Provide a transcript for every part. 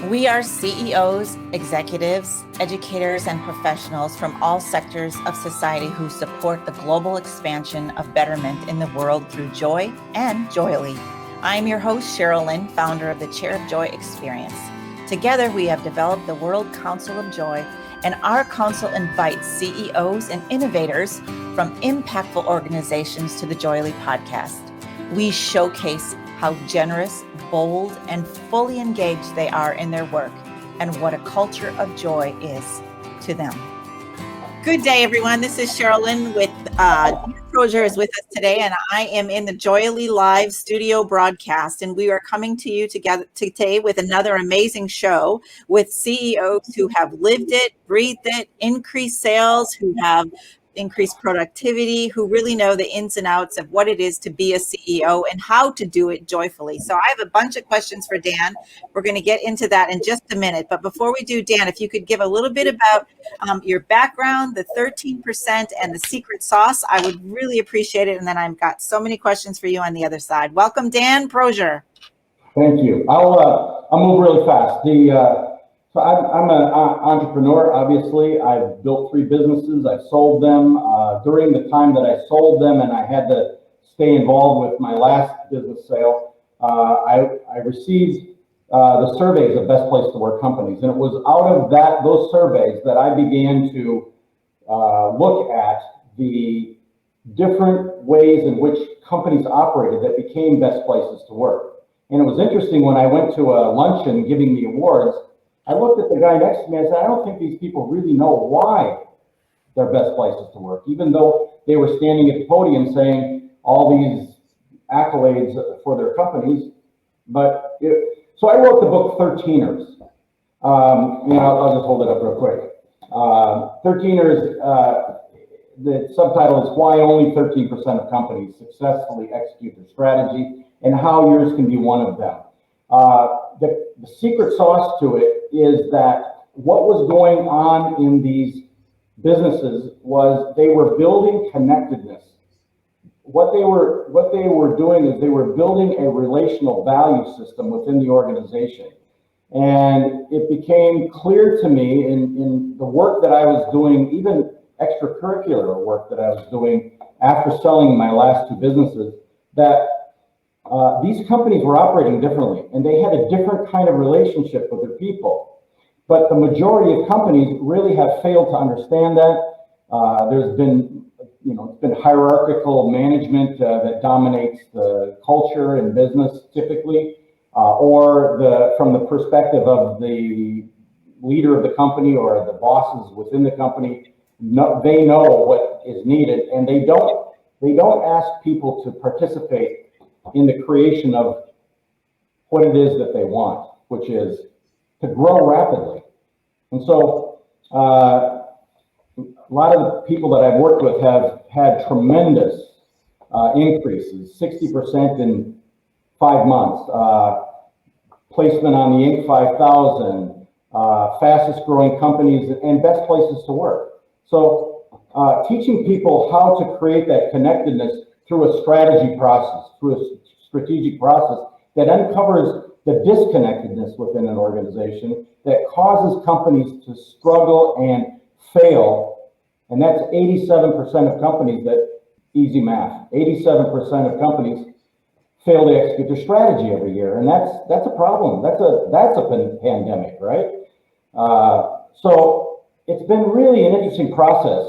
We are CEOs, executives, educators, and professionals from all sectors of society who support the global expansion of betterment in the world through joy and JOYELY. I'm your host, Sheryl, Lynn, founder of the Chair of Joy Experience. Together, we have developed the World Council of Joy, and our council invites CEOs and innovators from impactful organizations to the JOYELY podcast. We showcase how generous, bold, and fully engaged they are in their work and what a culture of joy is to them. Good day, everyone. This is Sheryl with Crozier is with us today, and I am in the JOYELY Live studio broadcast, and we are coming to you together today with another amazing show with CEOs who have lived it, breathed it, increased sales, who have increased productivity, who really know the ins and outs of what it is to be a CEO and how to do it joyfully. So I have a bunch of questions for Dan. We're going to get into that in just a minute. But before we do, Dan, if you could give a little bit about your background, the 13% and the secret sauce, I would really appreciate it. And then I've got so many questions for you on the other side. Welcome, Dan Crozier. Thank you. I'll move really fast. So I'm an entrepreneur, obviously. I've built 3 businesses. I've sold them. During the time that I sold them and I had to stay involved with my last business sale, I received the surveys of Best Place to Work companies. And it was out of those surveys that I began to look at the different ways in which companies operated that became best places to work. And it was interesting when I went to a luncheon giving the awards, I looked at the guy next to me and said, I don't think these people really know why they're best places to work, even though they were standing at the podium saying all these accolades for their companies. So I wrote the book 13ers. I'll just hold it up real quick. 13ers, the subtitle is Why Only 13% of Companies Successfully Execute Their Strategy and How Yours Can Be One of Them. The secret sauce to it is that what was going on in these businesses was they were building connectedness. What they were doing is they were building a relational value system within the organization. And it became clear to me in the work that I was doing, even extracurricular work that I was doing after selling my last 2 businesses, that these companies were operating differently, and they had a different kind of relationship with their people. But the majority of companies really have failed to understand that. There's been, it's been hierarchical management that dominates the culture in business typically, or from the perspective of the leader of the company or the bosses within the company. They know what is needed, and they don't ask people to participate in the creation of what it is that they want, which is to grow rapidly. And so a lot of the people that I've worked with have had tremendous increases, 60% in 5 months, placement on the Inc. 5000, fastest growing companies, and best places to work. So teaching people how to create that connectedness through a strategy process, through a strategic process that uncovers the disconnectedness within an organization that causes companies to struggle and fail. And that's 87% of companies easy math, 87% of companies fail to execute their strategy every year. And that's a problem. That's a pandemic, right? So it's been really an interesting process,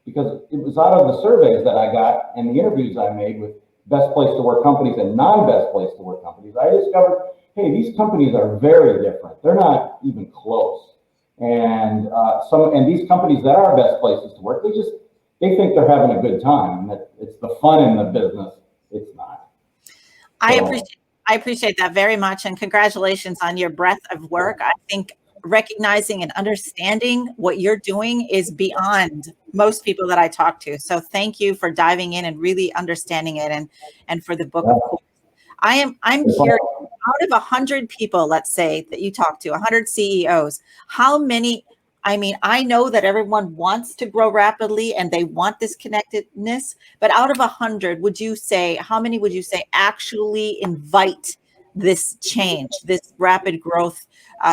because it was out of the surveys that I got and the interviews I made with best place to work companies and non-best place to work companies, I discovered, hey, these companies are very different. They're not even close. And these companies that are best places to work, they think they're having a good time. That it's the fun in the business. It's not. I appreciate that very much, and congratulations on your breadth of work. I think recognizing and understanding what you're doing is beyond most people that I talk to. So thank you for diving in and really understanding it, and for the book. Yeah. I'm curious, out of 100 people, let's say, that you talk to, 100 CEOs, how many, I know that everyone wants to grow rapidly and they want this connectedness, but out of 100, how many would you say actually invite this change, this rapid growth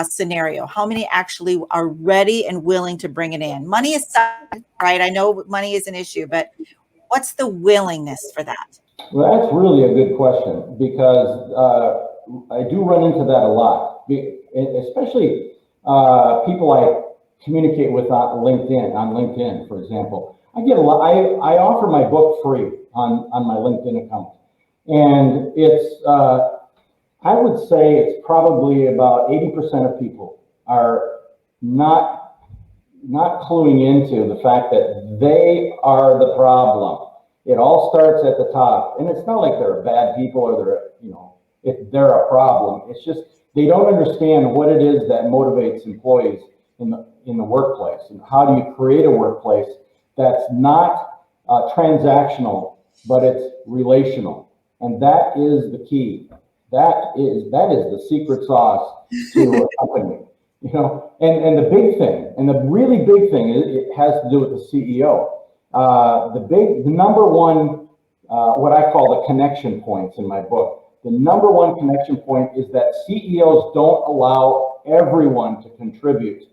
scenario? How many actually are ready and willing to bring it in? Money aside, right? I know money is an issue, but what's the willingness for that? Well, that's really a good question because I do run into that a lot, especially people I communicate with on LinkedIn, for example. I get a lot. I offer my book free on my LinkedIn account, and it's I would say it's probably about 80% of people are not cluing into the fact that they are the problem. It all starts at the top, and it's not like they're bad people or if they're a problem. It's just they don't understand what it is that motivates employees in the workplace, and how do you create a workplace that's not transactional, but it's relational, and that is the key. That is the secret sauce to a company. And the big thing, and the really big thing, it has to do with the CEO. The number one, what I call the connection points in my book. The number one connection point is that CEOs don't allow everyone to contribute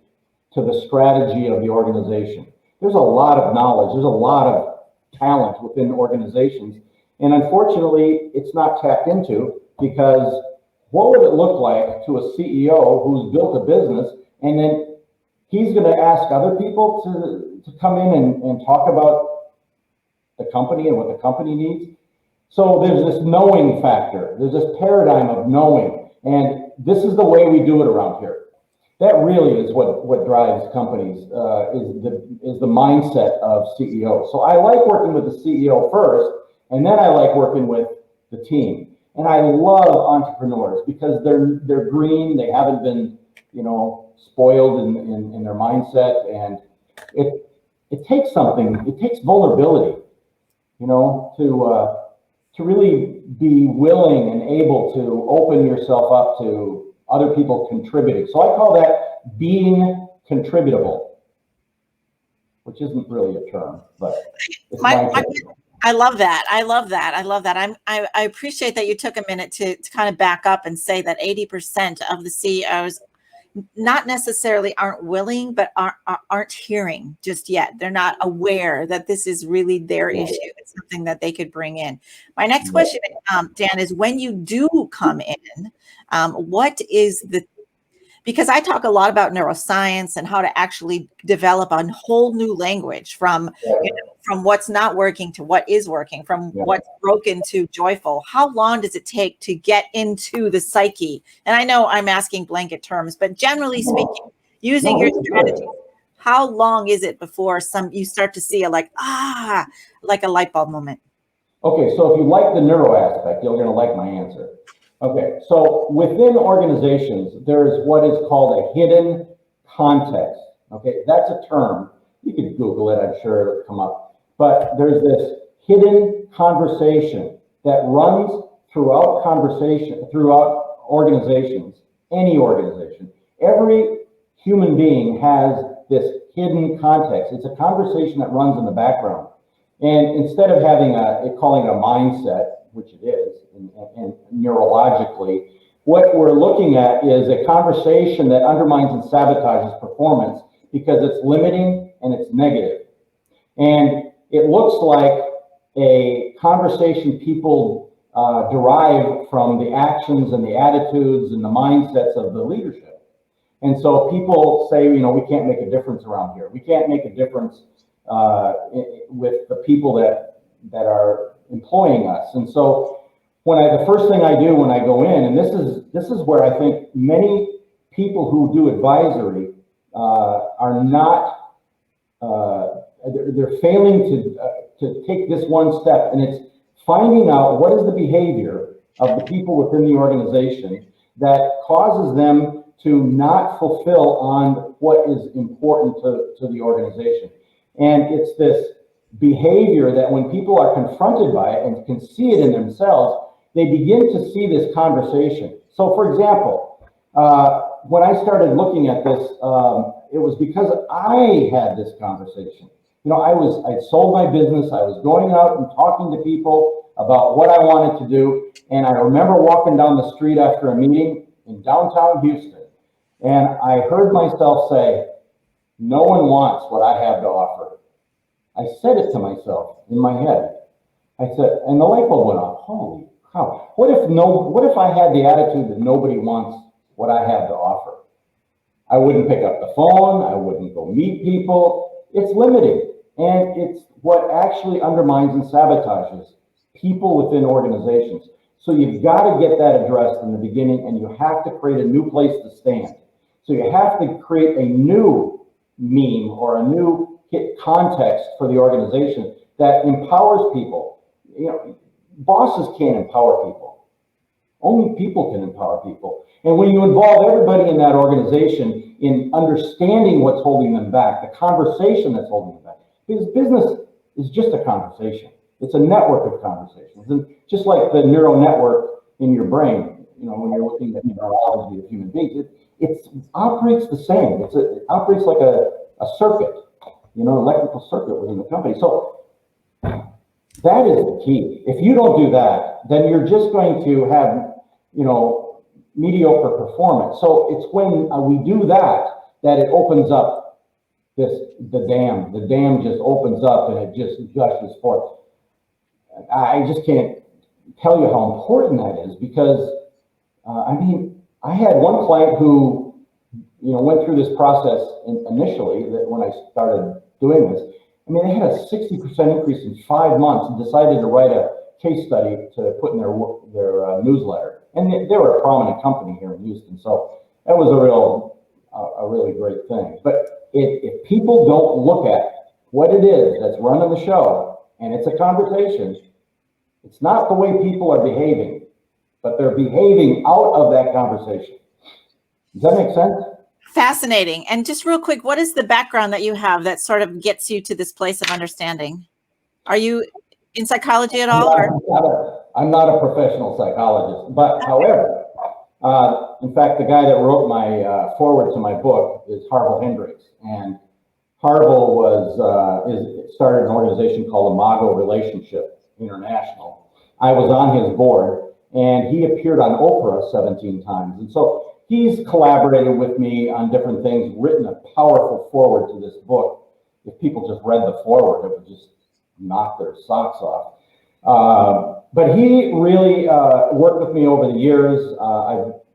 to the strategy of the organization. There's a lot of knowledge, there's a lot of talent within organizations, and unfortunately, it's not tapped into, because what would it look like to a CEO who's built a business and then he's going to ask other people to come in and talk about the company and what the company needs? So there's this knowing factor. There's this paradigm of knowing, and this is the way we do it around here. That really is what drives companies, is the mindset of CEOs. So I like working with the CEO first, and then I like working with the team. And I love entrepreneurs because they're green. They haven't been, spoiled in their mindset, and it takes something. It takes vulnerability, to really be willing and able to open yourself up to other people contributing. So I call that being contributable, which isn't really a term, but it's my term. I love that. I love that. I love that. I appreciate that you took a minute to kind of back up and say that 80% of the CEOs not necessarily aren't willing, but aren't hearing just yet. They're not aware that this is really their issue. It's something that they could bring in. My next question, Dan, is when you do come in, what is because I talk a lot about neuroscience and how to actually develop a whole new language from what's not working to what is working, from what's broken to joyful. How long does it take to get into the psyche? And I know I'm asking blanket terms, but generally speaking, using your strategy, how long is it before you start to see like a light bulb moment? Okay, so if you like the neuro aspect, you're going to like my answer. Okay, so within organizations, there's what is called a hidden context. Okay, that's a term. You could Google it, I'm sure it'll come up. But there's this hidden conversation that runs throughout organizations, any organization. Every human being has this hidden context. It's a conversation that runs in the background. And instead of calling it a mindset, which it is, and neurologically, what we're looking at is a conversation that undermines and sabotages performance because it's limiting and it's negative. And it looks like a conversation people derive from the actions and the attitudes and the mindsets of the leadership. And so people say, we can't make a difference around here. We can't make a difference with the people that are employing us. And so the first thing I do when I go in, and this is where I think many people who do advisory are not, they're failing to take this one step, and it's finding out what is the behavior of the people within the organization that causes them to not fulfill on what is important to the organization. And it's this behavior that when people are confronted by it and can see it in themselves, they begin to see this conversation. So for example, when I started looking at this, it was because I had this conversation. I sold my business. I was going out and talking to people. about what I wanted to do. And I remember walking down the street after a meeting in downtown Houston, and I heard myself say, no one wants what I have to offer. I said it to myself in my head. I said, and the light bulb went off. Holy cow. What if I had the attitude that nobody wants what I have to offer? I wouldn't pick up the phone. I wouldn't go meet people. It's limiting. And it's what actually undermines and sabotages people within organizations. So you've got to get that addressed in the beginning, and you have to create a new place to stand. So you have to create a new meme or a new context for the organization that empowers people. You know, bosses can't empower people. Only people can empower people. And when you involve everybody in that organization in understanding what's holding them back, the conversation that's holding them back, because business is just a conversation. It's a network of conversations. And just like the neural network in your brain, you know, when you're looking at the neurology of human beings, it operates the same. It operates like a circuit, you know, electrical circuit within the company. So that is the key. If you don't do that, then you're just going to have, you know, mediocre performance. So it's when we do that it opens up the dam. The dam just opens up and it just gushes forth. I just can't tell you how important that is, because I mean, I had one client who, you know, went through this process initially, that when I started doing this. I mean, they had a 60% increase in 5 months and decided to write a case study to put in their newsletter. And they were a prominent company here in Houston, so that was a really great thing. But if people don't look at what it is that's running the show, and it's a conversation, it's not the way people are behaving, but they're behaving out of that conversation. Does that make sense? Fascinating. And just real quick, what is the background that you have that sort of gets you to this place of understanding? Are you in psychology at all? I'm not a professional psychologist, but however, in fact, the guy that wrote my foreword to my book is Harville Hendricks, and Harville started an organization called Imago Relationship International. I was on his board, and he appeared on Oprah 17 times, and so he's collaborated with me on different things, written a powerful foreword to this book. If people just read the foreword, it would just knock their socks off. But he really worked with me over the years.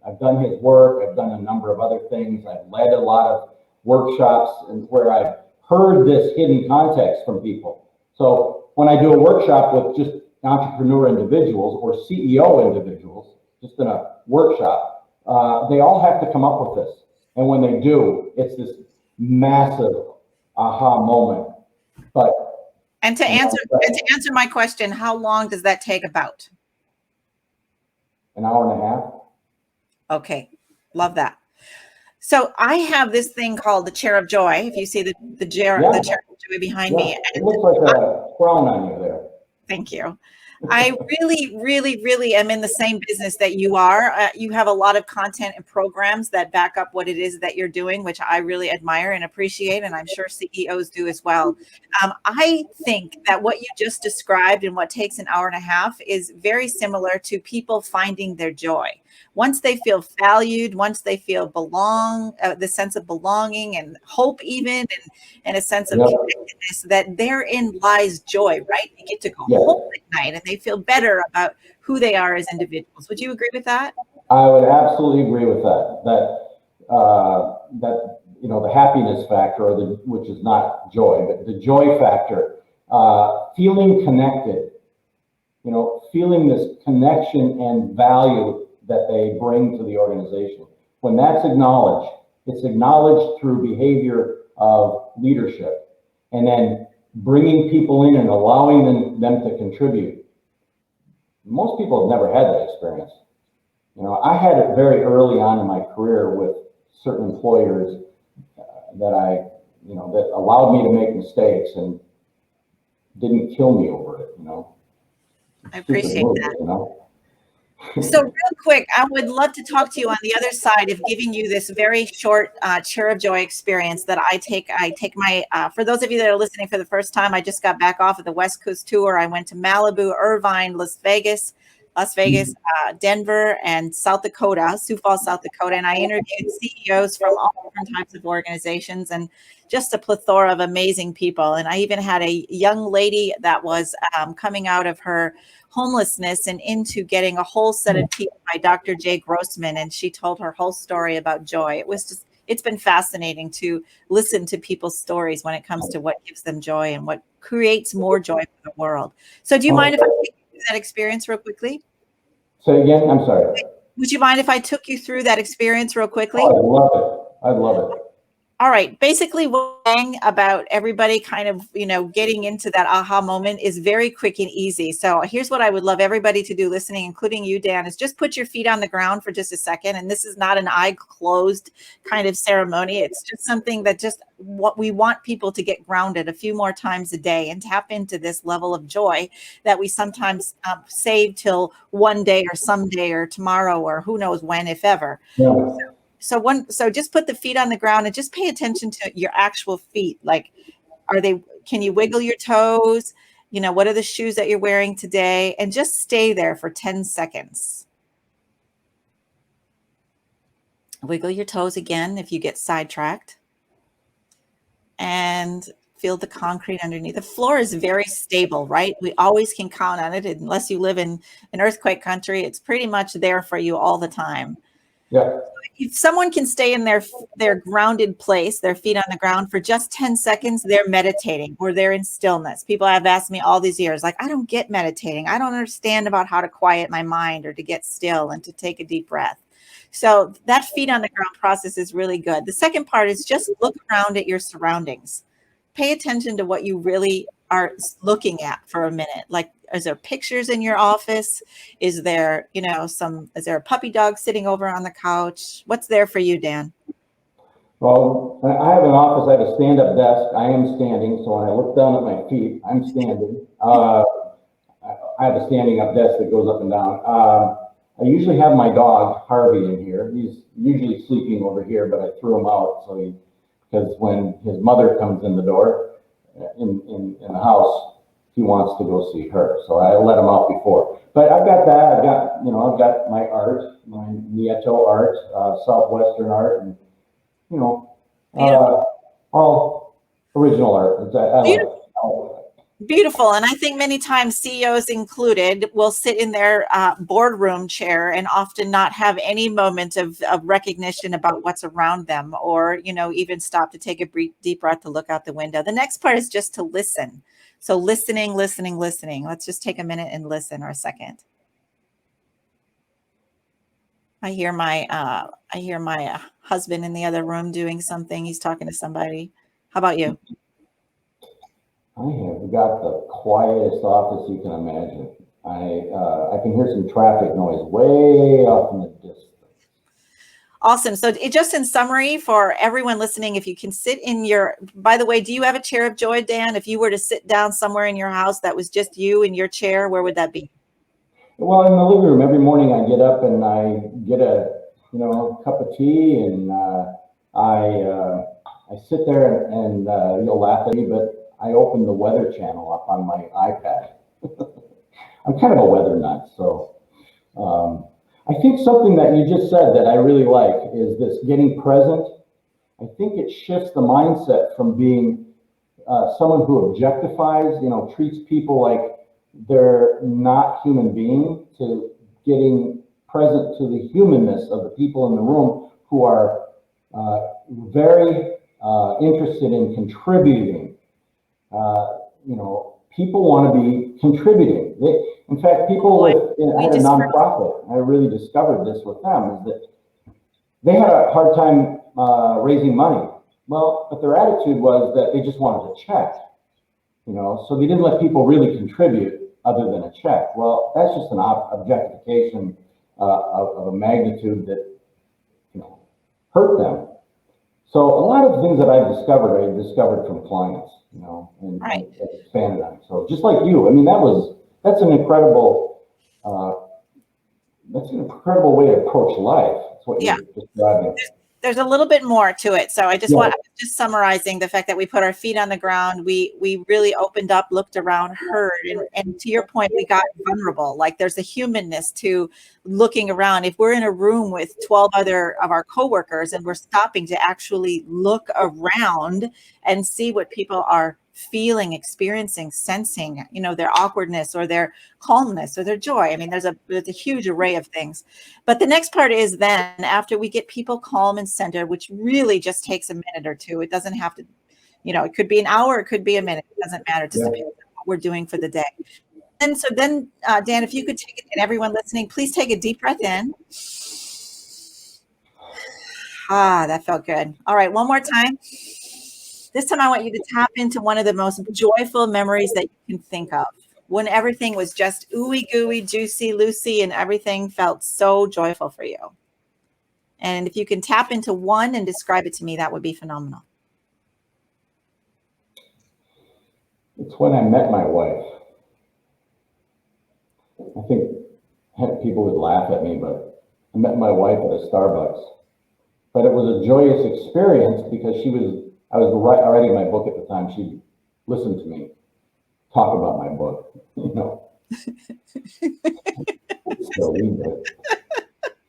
I've done his work. I've done a number of other things. I've led a lot of workshops and where I've heard this hidden context from people. So when I do a workshop with just entrepreneur individuals or CEO individuals, just in a workshop, they all have to come up with this. And when they do, it's this massive aha moment. But And to answer my question, how long does that take about? An hour and a half. Okay, love that. So I have this thing called the chair of joy. If you see the chair of joy behind me. It looks like a crown on you there. Thank you. I really, really, really am in the same business that you are. You have a lot of content and programs that back up what it is that you're doing, which I really admire and appreciate, and I'm sure CEOs do as well. I think that what you just described and what takes an hour and a half is very similar to people finding their joy. Once they feel valued, once they feel the sense of belonging and hope even, and a sense of connectedness, that therein lies joy, right? They get to go home at night and they feel better about who they are as individuals. Would you agree with that? I would absolutely agree with that. That you know, the happiness factor, which is not joy, but the joy factor, feeling connected, you know, feeling this connection and value that they bring to the organization. When that's acknowledged, it's acknowledged through behavior of leadership, and then bringing people in and allowing them to contribute. Most people have never had that experience. You know, I had it very early on in my career with certain employers that allowed me to make mistakes and didn't kill me over it, you know. I appreciate that. You know? So real quick, I would love to talk to you on the other side of giving you this very short Cheer of Joy experience that I take. I take my, for those of you that are listening for the first time, I just got back off of the West Coast tour. I went to Malibu, Irvine, Las Vegas, Denver, and South Dakota, Sioux Falls, South Dakota. And I interviewed CEOs from all different types of organizations and just a plethora of amazing people. And I even had a young lady that was coming out of her homelessness and into getting a whole set of teeth by Dr. Jay Grossman. And she told her whole story about joy. It was just, it's been fascinating to listen to people's stories when it comes to what gives them joy and what creates more joy for the world. So do you mind if I take you through that experience real quickly? Say again, I'm sorry. Would you mind if I took you through that experience real quickly? Oh, I love it. I love it. All right. Basically, what I'm saying about everybody kind of, getting into that aha moment is very quick and easy. So here's what I would love everybody to do listening, including you, Dan, is just put your feet on the ground for just a second. And this is not an eye closed kind of ceremony. It's just something that just what we want people to get grounded a few more times a day and tap into this level of joy that we sometimes save till one day or someday or tomorrow or who knows when, if ever. Yeah. So just put the feet on the ground and just pay attention to your actual feet. Like, can you wiggle your toes? What are the shoes that you're wearing today? And just stay there for 10 seconds. Wiggle your toes again if you get sidetracked. And feel the concrete underneath. The floor is very stable, right? We always can count on it. Unless you live in an earthquake country, it's pretty much there for you all the time. Yeah. If someone can stay in their grounded place, their feet on the ground for just 10 seconds, they're meditating or they're in stillness. People have asked me all these years, like, I don't get meditating. I don't understand about how to quiet my mind or to get still and to take a deep breath. So that feet on the ground process is really good. The second part is just look around at your surroundings. Pay attention to what you really are looking at for a minute. Like, is there pictures in your office? Is there, is there a puppy dog sitting over on the couch? What's there for you, Dan? Well, I have an office. I have a stand-up desk. I am standing, so when I look down at my feet, I'm standing. I have a standing up desk that goes up and down. I usually have my dog, Harvey, in here. He's usually sleeping over here, but I threw him out because when his mother comes in the door in the house, he wants to go see her. So I let him out before. But I've got that. I've got my art, my Nieto art, Southwestern art, and all original art. Beautiful. And I think many times CEOs included will sit in their boardroom chair and often not have any moment of recognition about what's around them or, even stop to take a deep breath to look out the window. The next part is just to listen. So listening. Let's just take a minute and listen or a second. I hear my husband in the other room doing something. He's talking to somebody. How about you? I have got the quietest office you can imagine. I can hear some traffic noise way off in the distance. Awesome. So just in summary for everyone listening, if you can sit in by the way, do you have a chair of joy, Dan? If you were to sit down somewhere in your house that was just you in your chair, where would that be? Well, in the living room. Every morning I get up and I get a cup of tea and I sit there and you'll laugh at me, but I open the weather channel up on my iPad. I'm kind of a weather nut, so I think something that you just said that I really like is this getting present. I think it shifts the mindset from being someone who objectifies, treats people like they're not human beings to getting present to the humanness of the people in the room who are very interested in contributing. People want to be contributing. In fact, people I had a nonprofit. I really discovered this with them, is that they had a hard time raising money. Well, but their attitude was that they just wanted a check, so they didn't let people really contribute other than a check. Well, that's just an objectification of a magnitude that, hurt them. So a lot of things that I discovered from clients, and expanded on. So just like you, that's an incredible that's an incredible way to approach life. That's what Yeah. you're describing. There's a little bit more to it. So I Yeah, was just summarizing the fact that we put our feet on the ground. We really opened up, looked around, heard, and to your point, we got vulnerable. Like there's a humanness to looking around. If we're in a room with 12 other of our coworkers and we're stopping to actually look around and see what people are feeling, experiencing, sensing, their awkwardness or their calmness or their joy. I mean, there's a huge array of things. But the next part is then after we get people calm and centered, which really just takes a minute or two. It doesn't have to, it could be an hour, it could be a minute. It doesn't matter. It just yeah. depends on what we're doing for the day. And so then, Dan, if you could take it, and everyone listening, please take a deep breath in. Ah, that felt good. All right, one more time. This time I want you to tap into one of the most joyful memories that you can think of, when everything was just ooey gooey, juicy, loosey, and everything felt so joyful for you. And if you can tap into one and describe it to me, that would be phenomenal. It's when I met my wife. I think people would laugh at me, but I met my wife at a Starbucks. But it was a joyous experience because I was writing my book at the time. She listened to me talk about my book, Still read it.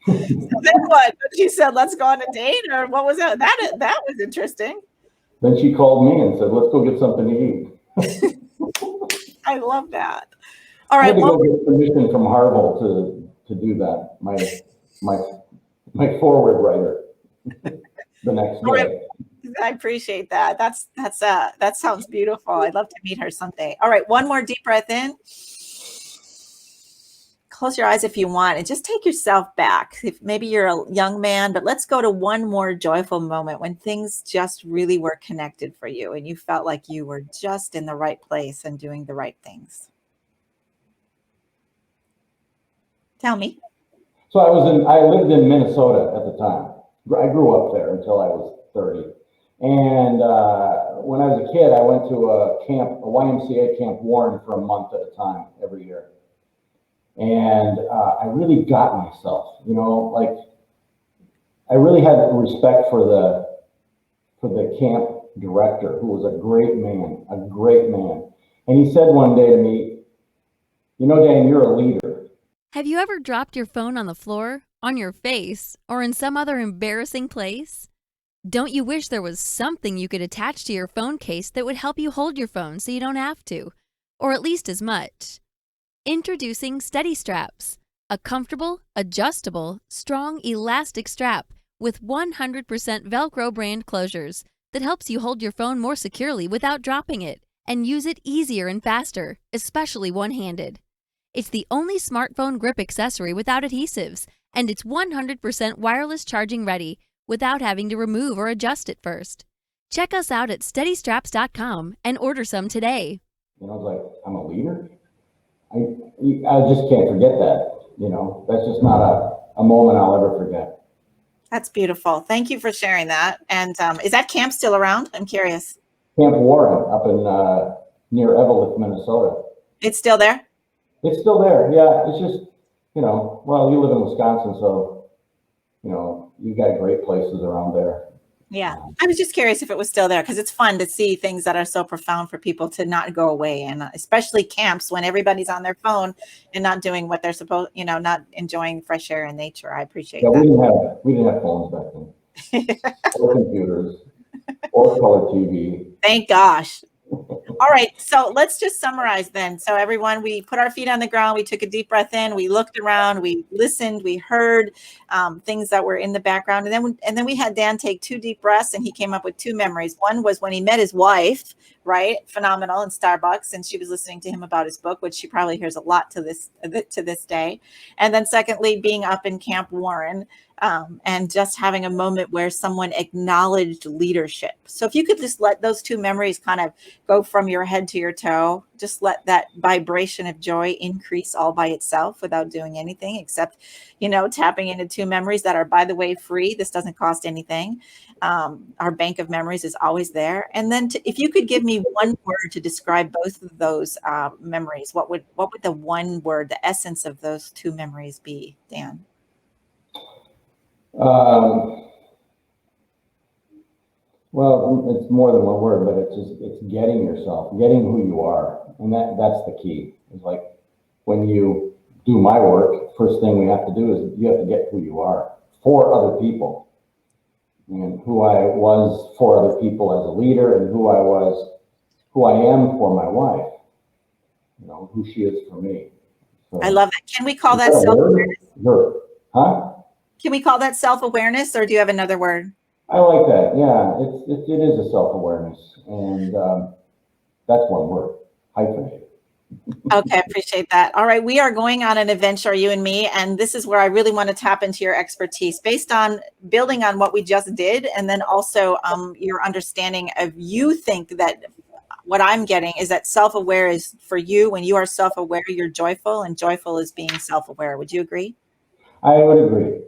So then what? She said, let's go on a date, or what was that? That was interesting. Then she called me and said, let's go get something to eat. I love that. All I right. had to go get permission from Harville to do that. My forward writer the next day. Right. I appreciate that. That sounds beautiful. I'd love to meet her someday. All right. One more deep breath in. Close your eyes if you want and just take yourself back. If maybe you're a young man, but let's go to one more joyful moment when things just really were connected for you and you felt like you were just in the right place and doing the right things. Tell me. So I lived in Minnesota at the time. I grew up there until I was 30. And when I was a kid, I went to a YMCA Camp Warren for a month at a time every year. And I really got myself, like I really had respect for the camp director, who was a great man. And he said one day to me, Dan, you're a leader. Have you ever dropped your phone on the floor, on your face, or in some other embarrassing place? Don't you wish there was something you could attach to your phone case that would help you hold your phone so you don't have to, or at least as much? Introducing Steady Straps, a comfortable, adjustable, strong, elastic strap with 100% Velcro brand closures that helps you hold your phone more securely without dropping it and use it easier and faster, especially one-handed. It's the only smartphone grip accessory without adhesives, and it's 100% wireless charging ready without having to remove or adjust it first. Check us out at steadystraps.com and order some today. I was like, I'm a leader? I just can't forget that, that's just not a moment I'll ever forget. That's beautiful. Thank you for sharing that. And is that camp still around? I'm curious. Camp Warren up in near Evelyn, Minnesota. It's still there? It's still there. Yeah. It's just, well, you live in Wisconsin, so, you've got great places around there. Yeah. I was just curious if it was still there because it's fun to see things that are so profound for people to not go away. And especially camps when everybody's on their phone and not doing what they're supposed, not enjoying fresh air and nature. I appreciate that. We didn't have phones back then. Or computers or color TV. Thank gosh. All right. So let's just summarize then. So everyone, we put our feet on the ground. We took a deep breath in. We looked around. We listened. We heard things that were in the background. And then we had Dan take 2 deep breaths and he came up with 2 memories. One was when he met his wife, right? Phenomenal, in Starbucks. And she was listening to him about his book, which she probably hears a lot to this day. And then secondly, being up in Camp Warren and just having a moment where someone acknowledged leadership. So if you could just let those 2 memories kind of go from your head to your toe, just let that vibration of joy increase all by itself without doing anything except, tapping into two memories that are, by the way, free. This doesn't cost anything. Our bank of memories is always there. And then if you could give me one word to describe both of those memories, what would the one word, the essence of those two memories be, Dan? Well, it's more than one word, but it's getting yourself, getting who you are. And that's the key. It's like when you do my work, first thing we have to do is you have to get who you are for other people. And who I was for other people as a leader, and who I am for my wife, who she is for me. So, I love that. Can we call that self-awareness? Sure. Huh? Can we call that self-awareness, or do you have another word? I like that. Yeah, it is a self-awareness, and that's one word, hyphenated. Okay, I appreciate that. All right, we are going on an adventure, you and me, and this is where I really want to tap into your expertise based on building on what we just did, and then also your understanding of, you think that what I'm getting is that self-aware is for you. When you are self-aware, you're joyful, and joyful is being self-aware. Would you agree? I would agree.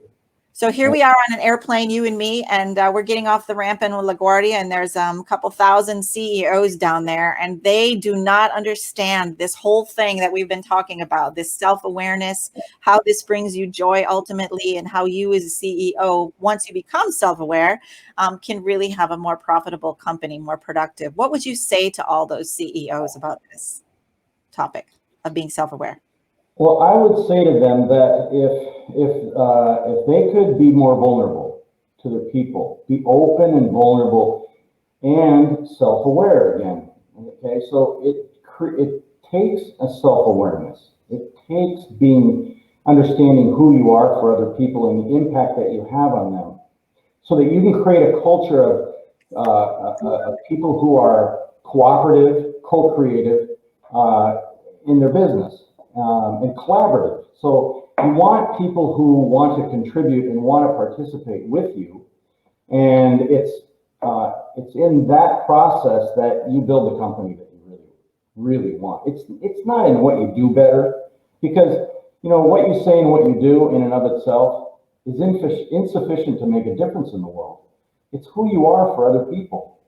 So here we are on an airplane, you and me, and we're getting off the ramp in LaGuardia, and there's a couple thousand CEOs down there, and they do not understand this whole thing that we've been talking about, this self-awareness, how this brings you joy ultimately, and how you as a CEO, once you become self-aware, can really have a more profitable company, more productive. What would you say to all those CEOs about this topic of being self-aware? Well, I would say to them that if they could be more vulnerable to their people, be open and vulnerable and self-aware again. Okay, so it takes a self-awareness. It takes understanding who you are for other people and the impact that you have on them, so that you can create a culture of people who are cooperative, co-creative in their business. And collaborative. So you want people who want to contribute and want to participate with you, and it's in that process that you build the company that you really want. It's not in what you do better, because what you say and what you do in and of itself is insufficient to make a difference in the world. It's who you are for other people,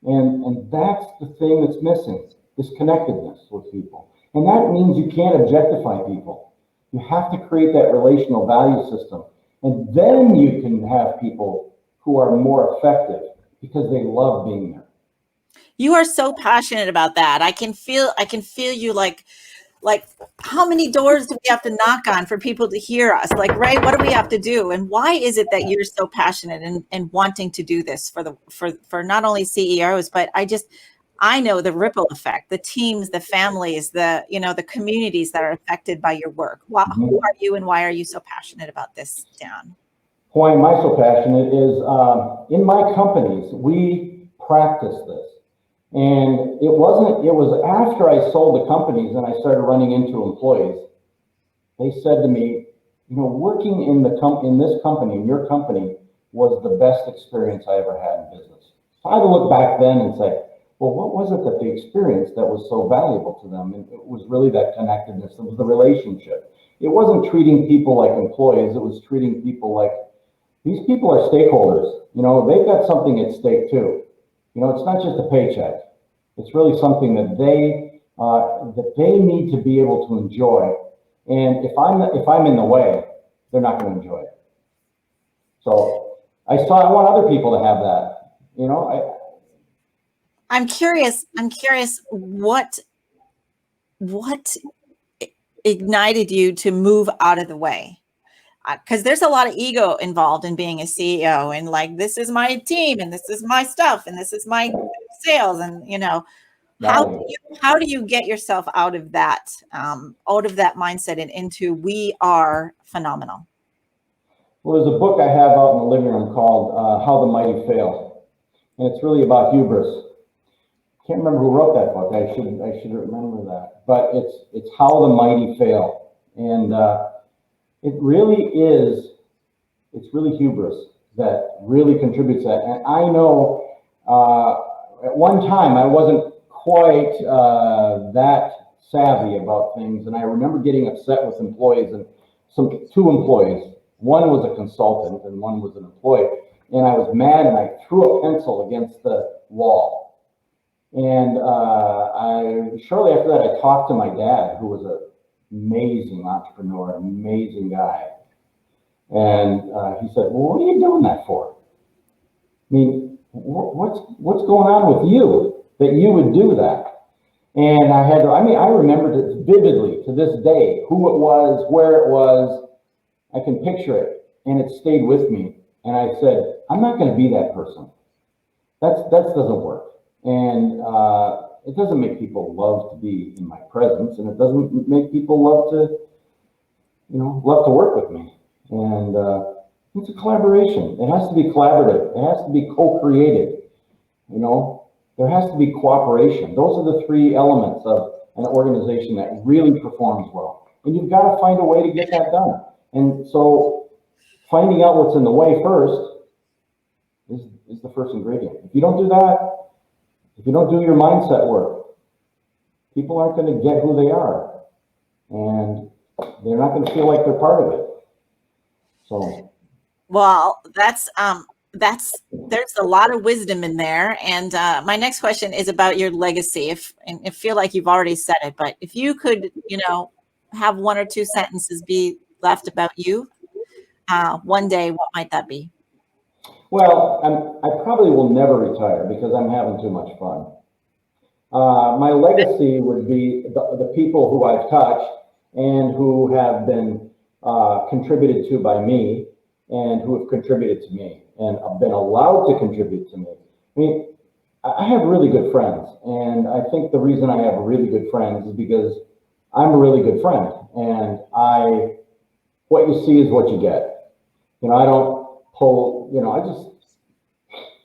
and that's the thing that's missing: this connectedness with people. And that means you can't objectify people. You have to create that relational value system. And then you can have people who are more effective because they love being there. You are so passionate about that. I can feel you, like how many doors do we have to knock on for people to hear us? Like, Ray, what do we have to do? And why is it that you're so passionate and wanting to do this for not only CEOs, but I know the ripple effect, the teams, the families, the communities that are affected by your work. Who are you, and why are you so passionate about this, Dan? Why am I so passionate is in my companies, we practice this. And it was after I sold the companies and I started running into employees. They said to me, working in this company, in your company, was the best experience I ever had in business. So I had to look back then and say, well, what was it that they experienced that was so valuable to them? And it was really that connectedness. It was the relationship. It wasn't treating people like employees. It was treating people like, these people are stakeholders. They've got something at stake too. It's not just a paycheck. It's really something that they need to be able to enjoy. And if I'm in the way, they're not going to enjoy it. So I want other people to have that. I'm curious what ignited you to move out of the way? Because there's a lot of ego involved in being a CEO, and like, this is my team, and this is my stuff, and this is my sales, and how do you get yourself out of that mindset and into we are phenomenal? Well, there's a book I have out in the living room called How the Mighty Fail, and it's really about hubris. Can't remember who wrote that book. I should remember that. But it's How the Mighty Fail, and it's really hubris that really contributes that. And I know at one time I wasn't quite that savvy about things, and I remember getting upset with employees, and two employees. One was a consultant and one was an employee, and I was mad and I threw a pencil against the wall. And shortly after that, I talked to my dad, who was an amazing entrepreneur, amazing guy. And he said, "Well, what are you doing that for? I mean, what's going on with you that you would do that?" And I remembered it vividly to this day, who it was, where it was. I can picture it, and it stayed with me. And I said, I'm not going to be that person. That doesn't work. And it doesn't make people love to be in my presence, and it doesn't make people love to work with me. And it's a collaboration. It has to be collaborative. It has to be co-created. There has to be cooperation. Those are the three elements of an organization that really performs well. And you've got to find a way to get that done. And so finding out what's in the way first is the first ingredient. If you don't do that, if you don't do your mindset work, people aren't going to get who they are. And they're not going to feel like they're part of it. So. Well, there's a lot of wisdom in there. And my next question is about your legacy. I feel like you've already said it, but if you could, have one or two sentences be left about you one day, what might that be? Well, I probably will never retire because I'm having too much fun. My legacy would be the people who I've touched and who have been contributed to by me and who have contributed to me and have been allowed to contribute to me. I mean, I have really good friends, and I think the reason I have really good friends is because I'm a really good friend, and what you see is what you get. I don't pull,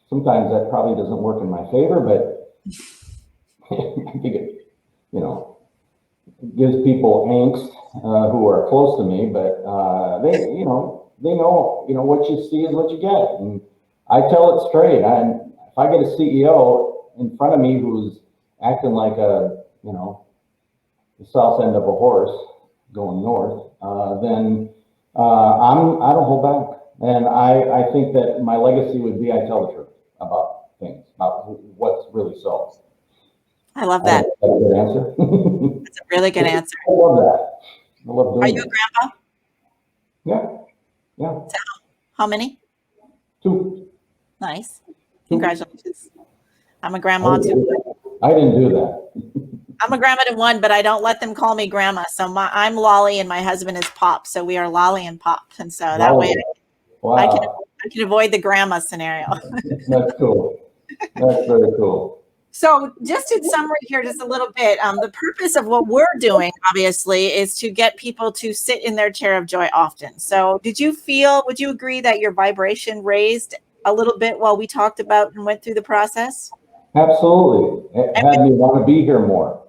sometimes that probably doesn't work in my favor, but I think it, gives people angst who are close to me, but they know, what you see is what you get. And I tell it straight. If I get a CEO in front of me who's acting like the south end of a horse going north, then I don't hold back. And I think that my legacy would be I tell the truth about things, about what's really so. I love that. That's a good answer. That's a really good answer. I love that. I love doing Are you a grandpa? Yeah. How many? 2. Nice. Congratulations. I'm a grandma too. I didn't do that. I'm a grandma to 1, but I don't let them call me grandma. So I'm Lolly and my husband is Pop. So we are Lolly and Pop. And so that way I can avoid the grandma scenario. That's cool. That's very cool. So just in summary here, just a little bit, the purpose of what we're doing, obviously, is to get people to sit in their chair of joy often. So would you agree that your vibration raised a little bit while we talked about and went through the process? Absolutely. It had me want to be here more.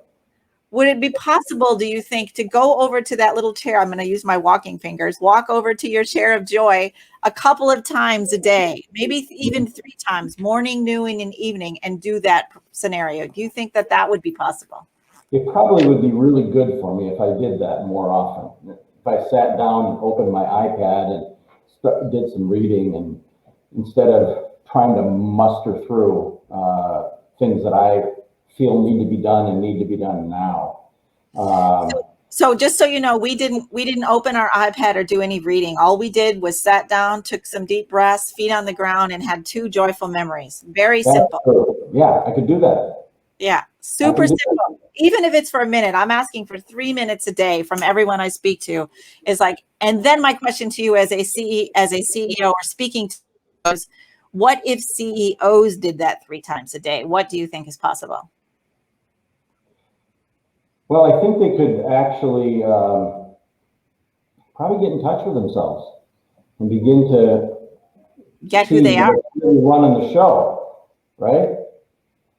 Would it be possible, do you think, to go over to that little chair? I'm going to use my walking fingers, walk over to your chair of joy a couple of times a day, maybe even 3 times, morning, noon, and evening, and do that scenario? Do you think that would be possible? It probably would be really good for me if I did that more often. If I sat down and opened my iPad and did some reading, and instead of trying to muster through things that I feel need to be done and need to be done now. So just so you know, we didn't open our iPad or do any reading. All we did was sat down, took some deep breaths, feet on the ground, and had 2 joyful memories. Very simple. True. Yeah, I could do that. Yeah, super simple. Even if it's for a minute, I'm asking for 3 minutes a day from everyone I speak to. Is like, and then my question to you as a CEO or speaking to those, what if CEOs did that 3 times a day? What do you think is possible? Well, I think they could actually probably get in touch with themselves and begin to get who they are, running the show, right?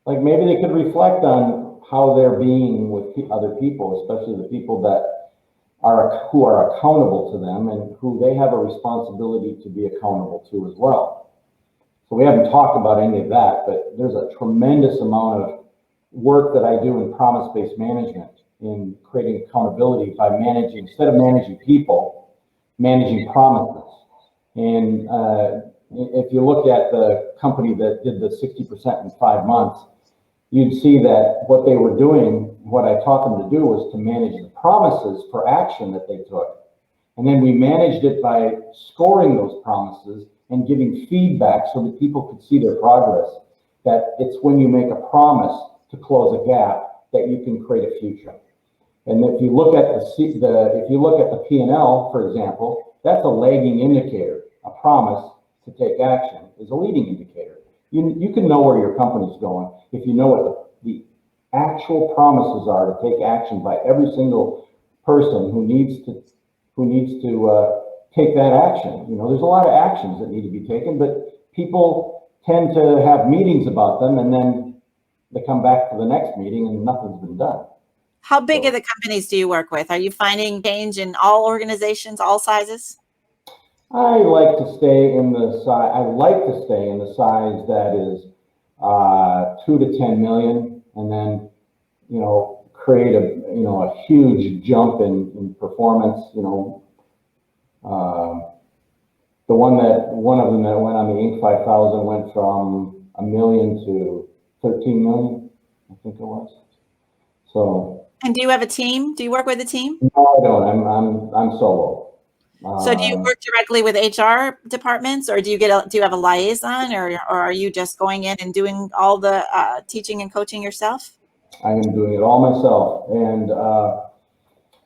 Like maybe they could reflect on how they're being with other people, especially the people who are accountable to them and who they have a responsibility to be accountable to as well. So we haven't talked about any of that, but there's a tremendous amount of work that I do in promise-based management, in creating accountability by managing, instead of managing people, managing promises. And if you look at the company that did the 60% in 5 months, you'd see that what they were doing, what I taught them to do was to manage the promises for action that they took. And then we managed it by scoring those promises and giving feedback so that people could see their progress. That it's when you make a promise to close a gap that you can create a future. And if you look at if you look at the P&L, for example, that's a lagging indicator. A promise to take action is a leading indicator. You can know where your company's going if you know what the actual promises are to take action by every single person who needs to take that action. You know, there's a lot of actions that need to be taken, but people tend to have meetings about them, and then they come back to the next meeting and nothing's been done. How big are the companies do you work with? Are you finding change in all organizations, all sizes? I like to stay in the size. I like to stay in the size that is 2 to 10 million, and then create a huge jump in performance. One of them that went on the Inc. 5000 went from 1 million to 13 million, I think it was. So. And do you have a team? Do you work with a team? No, I don't. I'm solo. So do you work directly with HR departments, or do you have a liaison, or are you just going in and doing all the teaching and coaching yourself? I am doing it all myself, and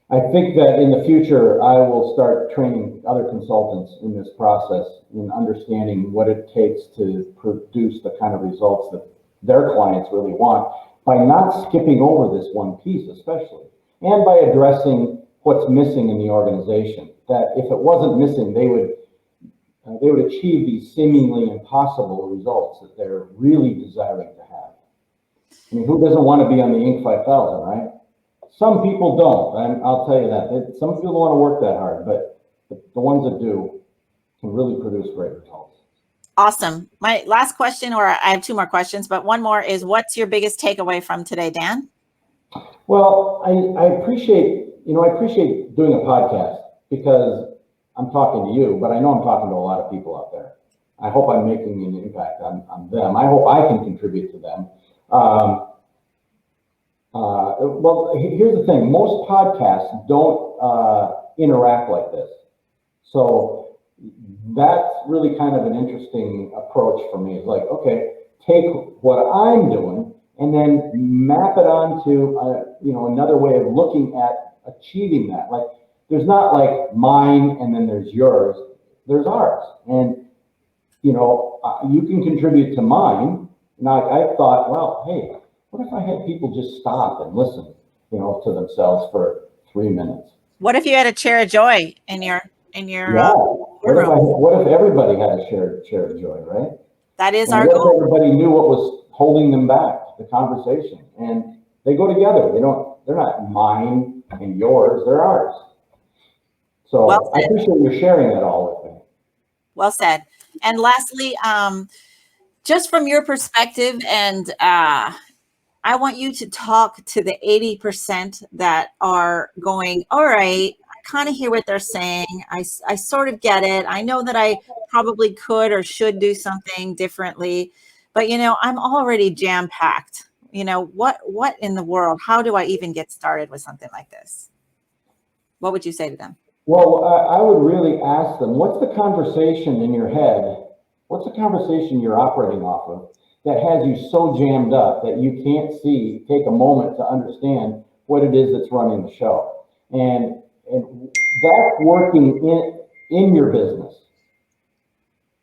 I think that in the future I will start training other consultants in this process in understanding what it takes to produce the kind of results that their clients really want, by not skipping over this one piece especially, and by addressing what's missing in the organization. That if it wasn't missing, they would achieve these seemingly impossible results that they're really desiring to have. I mean, who doesn't want to be on the Inc. 5000, right? Some people don't, and I'll tell you that. Some people don't want to work that hard, but the ones that do can really produce great results. Awesome. My last question, or I have 2 more questions, but one more is, what's your biggest takeaway from today, Dan? Well, I appreciate doing a podcast, because I'm talking to you, but I know I'm talking to a lot of people out there. I hope I'm making an impact on them. I hope I can contribute to them. Well, here's the thing. Most podcasts don't interact like this. So that's really kind of an interesting approach for me. It's like, okay, take what I'm doing and then map it onto another way of looking at achieving that. Like, there's not like mine and then there's yours. There's ours, and you can contribute to mine. And I thought, well, hey, what if I had people just stop and listen, to themselves for 3 minutes? What if you had a chair of joy in your Yeah. What if everybody had a share of joy, right? That is and our what goal. If everybody knew what was holding them back, the conversation, and they go together. They're not mine and yours, they're ours. So well, I appreciate you sharing that all with me. Well said. And lastly, just from your perspective, and I want you to talk to the 80% that are going, all right, I kind of hear what they're saying. I sort of get it. I know that I probably could or should do something differently, but I'm already jam-packed. What in the world? How do I even get started with something like this? What would you say to them? Well, I would really ask them, what's the conversation in your head? What's the conversation you're operating off of that has you so jammed up that you can't take a moment to understand what it is that's running the show? And that's working in your business.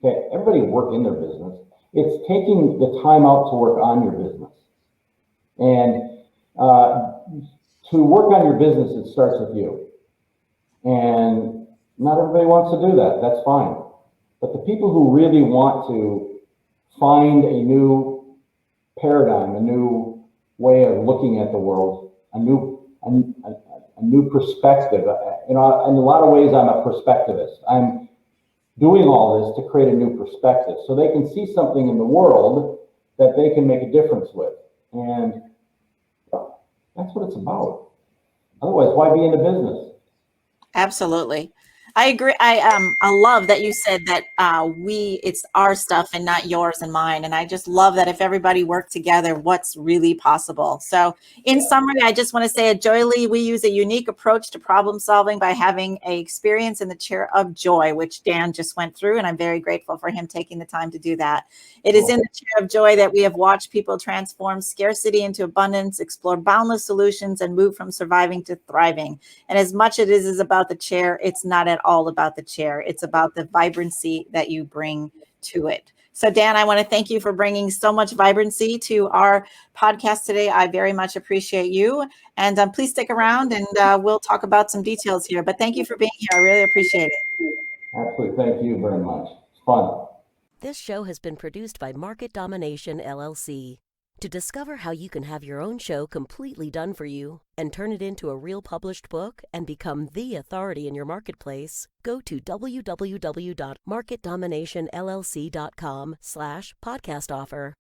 Okay, everybody work in their business. It's taking the time out to work on your business. And to work on your business, it starts with you. And not everybody wants to do that. That's fine. But the people who really want to find a new paradigm, a new way of looking at the world, a new perspective. In a lot of ways, I'm a perspectivist. I'm doing all this to create a new perspective so they can see something in the world that they can make a difference with. And That's what it's about. Otherwise, why be in the business? Absolutely. I agree. I love that you said that it's our stuff and not yours and mine. And I just love that if everybody worked together, what's really possible. So in summary, I just want to say at JOYELY, we use a unique approach to problem solving by having a experience in the chair of joy, which Dan just went through. And I'm very grateful for him taking the time to do that. It is in the chair of joy that we have watched people transform scarcity into abundance, explore boundless solutions, and move from surviving to thriving. And as much as it is about the chair, it's not at all about the chair. It's about the vibrancy that you bring to it. So Dan, I want to thank you for bringing so much vibrancy to our podcast today. I very much appreciate you. And please stick around and we'll talk about some details here. But thank you for being here. I really appreciate it. Absolutely. Thank you very much. It's fun. This show has been produced by Market Domination, LLC. To discover how you can have your own show completely done for you and turn it into a real published book and become the authority in your marketplace, go to www.marketdominationllc.com/podcast offer.